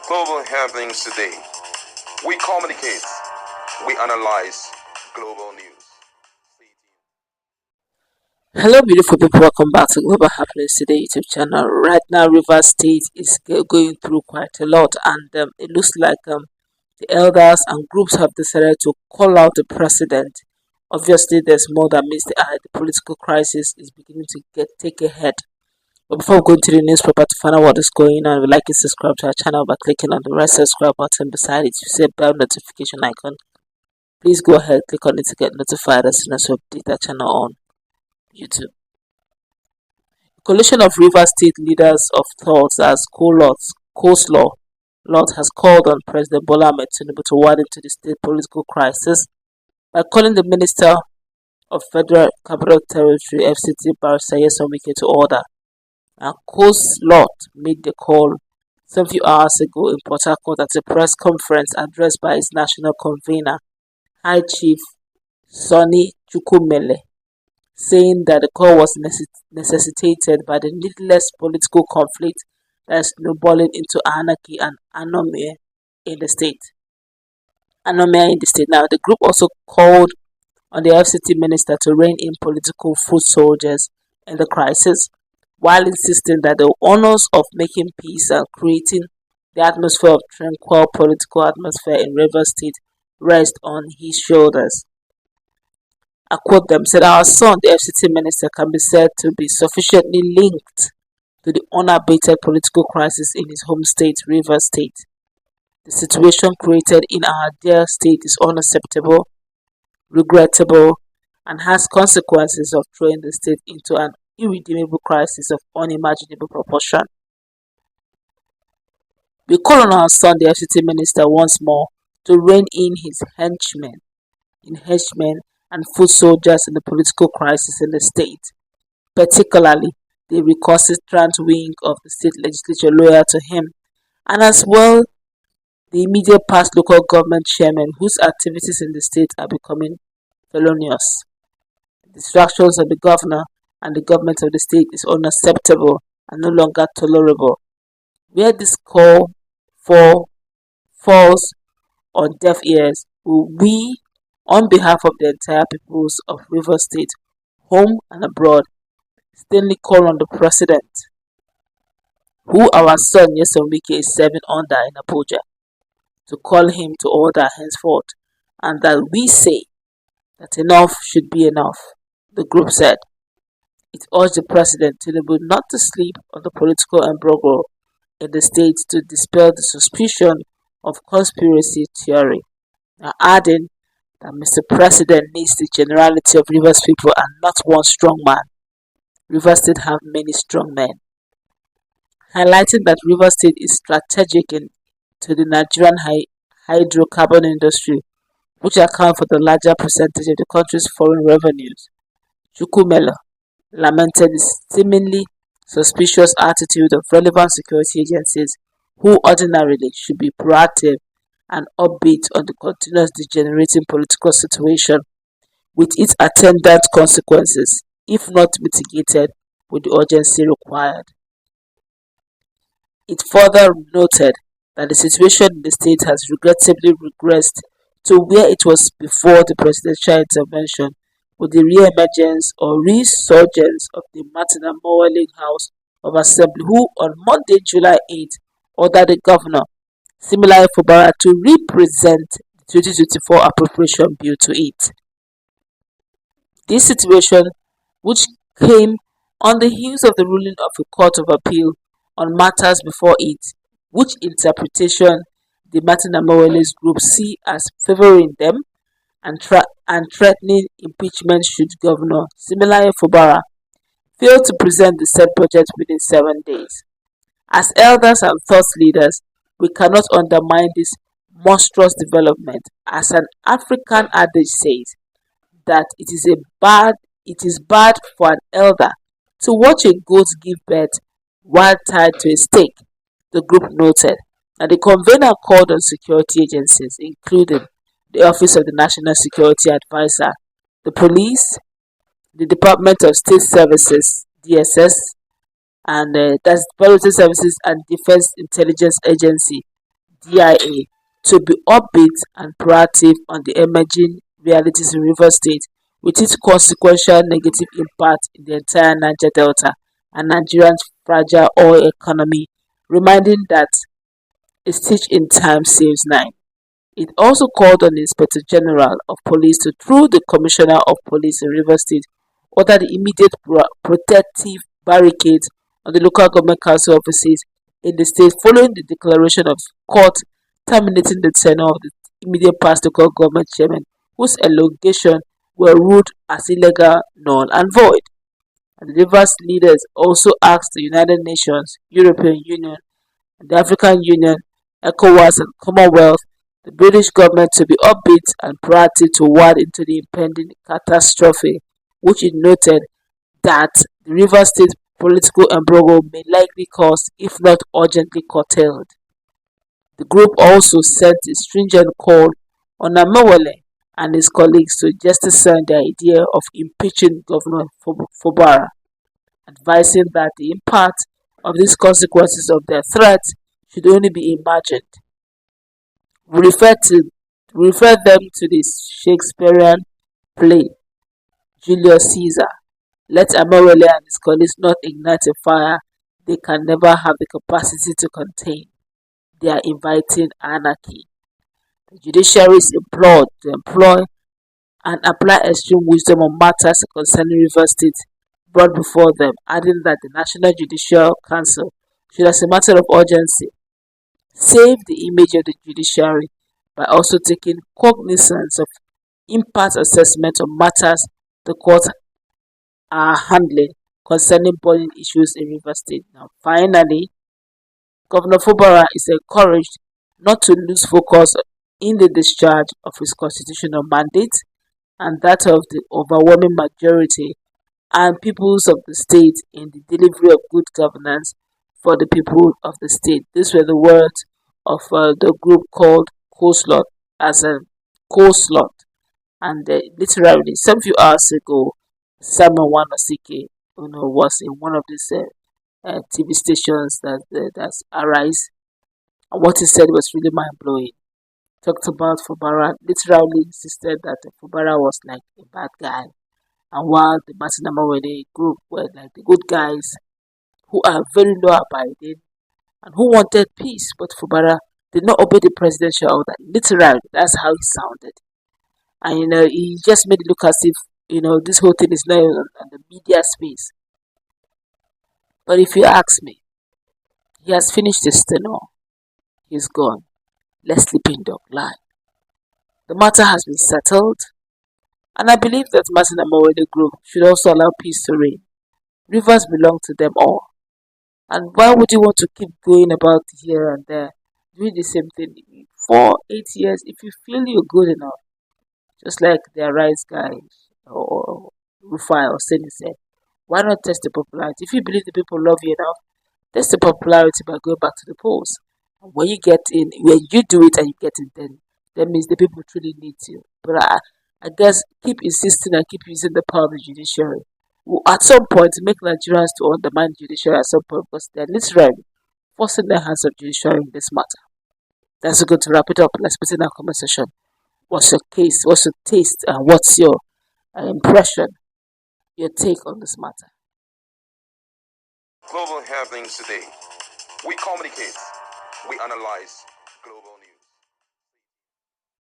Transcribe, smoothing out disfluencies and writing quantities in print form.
Global happenings today. We communicate, we analyze global news. Hello, beautiful people. Welcome back to Global Happiness Today YouTube channel. Right now, Rivers State is going through quite a lot, and it looks like the elders and groups have decided to call out the president. Obviously, there's more that meets the eye. The political crisis is beginning to take a head. But before we go into the newspaper to find out what is going on, we'd like you to subscribe to our channel by clicking on the red subscribe button beside it. You see a bell notification icon. Please go ahead, click on it to get notified as soon as we update our channel on YouTube. A coalition of River State leaders of thought as coleslaw Lord has called on President Bola Ahmed Tinubu to wade into the state political crisis by calling the Minister of Federal Capital Territory FCT Minister Wike to order. And coleslaw made the call some few hours ago in Port Harcourt at a press conference addressed by its national convener, High Chief Sonny Chukwumele, saying that the call was necessitated by the needless political conflict that is snowballing into anarchy and anomia in the state. Now, the group also called on the FCT minister to rein in political foot soldiers in the crisis, while insisting that the honors of making peace and creating the atmosphere of tranquil political atmosphere in Rivers State rest on his shoulders. I quote them, said, "Our son, the FCT minister, can be said to be sufficiently linked to the unabated political crisis in his home state, Rivers State. The situation created in our dear state is unacceptable, regrettable, and has consequences of throwing the state into an irredeemable crisis of unimaginable proportion. We call on our son, the FCT minister, once more to rein in his henchmen and foot soldiers in the political crisis in the state, particularly the recalcitrant wing of the state legislature loyal to him, and as well the immediate past local government chairmen whose activities in the state are becoming felonious. The distractions of the governor and the government of the state is unacceptable and no longer tolerable. Where this call falls on deaf ears, we, on behalf of the entire peoples of Rivers State, home and abroad, sternly call on the president, who our son Nyesom Wike is serving under in Abuja, to call him to order henceforth, and that we say that enough should be enough," the group said. It urged the president Tinubu not to sleep on the political embargo in the state to dispel the suspicion of conspiracy theory, now adding that Mr. President needs the generality of Rivers people and not one strong man. Rivers State have many strong men. Highlighting that Rivers State is strategic to the Nigerian hydrocarbon industry, which account for the larger percentage of the country's foreign revenues, Chukwumele lamented the seemingly suspicious attitude of relevant security agencies, who ordinarily should be proactive and upbeat on the continuous degenerating political situation, with its attendant consequences, if not mitigated with the urgency required. It further noted that the situation in the state has regrettably regressed to where it was before the presidential intervention, with the re-emergence or resurgence of the Martin Amowale House of Assembly, who on Monday, July 8, ordered the governor, Similar Fubara, to represent the 2024 appropriation bill to it. This situation, which came on the heels of the ruling of a court of appeal on matters before it, which interpretation the Martin Amowale's group see as favoring them and threatening impeachment should Governor Similar Fubara fail to present the said budget within 7 days. As elders and thought leaders, we cannot undermine this monstrous development, as an African adage says, that it is bad for an elder to watch a goat give birth while tied to a stake, the group noted. And the convener called on security agencies, including the Office of the National Security Advisor, the police, the Department of State Services, DSS, and that's Security Services and Defense Intelligence Agency, DIA to be upbeat and proactive on the emerging realities in Rivers State, with its consequential negative impact in the entire Niger Delta and Nigeria's fragile oil economy, reminding that a stitch in time saves nine. It also called on the Inspector General of Police to, through the Commissioner of Police in Rivers State, order the immediate protective barricades on the local government council offices in the state following the declaration of court terminating the tenure of the immediate past local government chairman whose allegations were ruled as illegal, null and void. And the Rivers leaders also asked the United Nations, European Union, the African Union, ECOWAS and Commonwealth, the British government to be upbeat and proactive to ward into the impending catastrophe, which it noted that the River State political embargo may likely cause, if not urgently curtailed. The group also sent a stringent call on Amewale and his colleagues to jettison the idea of impeaching Governor Fubara, advising that the impact of these consequences of their threat should only be imagined. We refer them to the Shakespearean play Julius Caesar. Let Amawele and his colleagues not ignite a fire they can never have the capacity to contain. They are inviting anarchy. The judiciary is implored to employ and apply extreme wisdom on matters concerning River State brought before them, adding that the National Judicial Council should, as a matter of urgency, save the image of the judiciary by also taking cognizance of impact assessment on matters the courts are handling concerning burning issues in River State. Now, finally, Governor Fubara is encouraged not to lose focus in the discharge of his constitutional mandate and that of the overwhelming majority and peoples of the state in the delivery of good governance for the people of the state. These were the words of the group called Coleslaw as a Coleslaw. And literally, some few hours ago, Simon Wanosike, was in one of these TV stations that's Arise, and what he said was really mind blowing. Talked about Fubara, literally insisted that Fubara was like a bad guy, and while the Martin Amawede group were like the good guys who are very law abiding and who wanted peace, but Fubara did not obey the presidential order. Literally, that's how he sounded. And he just made it look as if this whole thing is now on the media space. But if you ask me, he has finished his tenure. He's gone. Let sleeping dog lie. The matter has been settled, and I believe that Martin Amawede Group should also allow peace to reign. Rivers belong to them all. And why would you want to keep going about here and there, doing the same thing for 8 years if you feel you're good enough? Just like the Rise guys or Rufai or Seni said, why not test the popularity? If you believe the people love you enough, test the popularity by going back to the polls. And when you get in, when you do it and you get in, then that means the people truly need you. But I guess keep insisting and keep using the power of the judiciary. At some point, make Nigerians to undermine the judiciary at some point because they're literally forcing the hands of judiciary in this matter. That's good to wrap it up. Let's put in our conversation. What's your case? What's your taste? And what's your impression? Your take on this matter? Global happenings today. We communicate. We analyze global.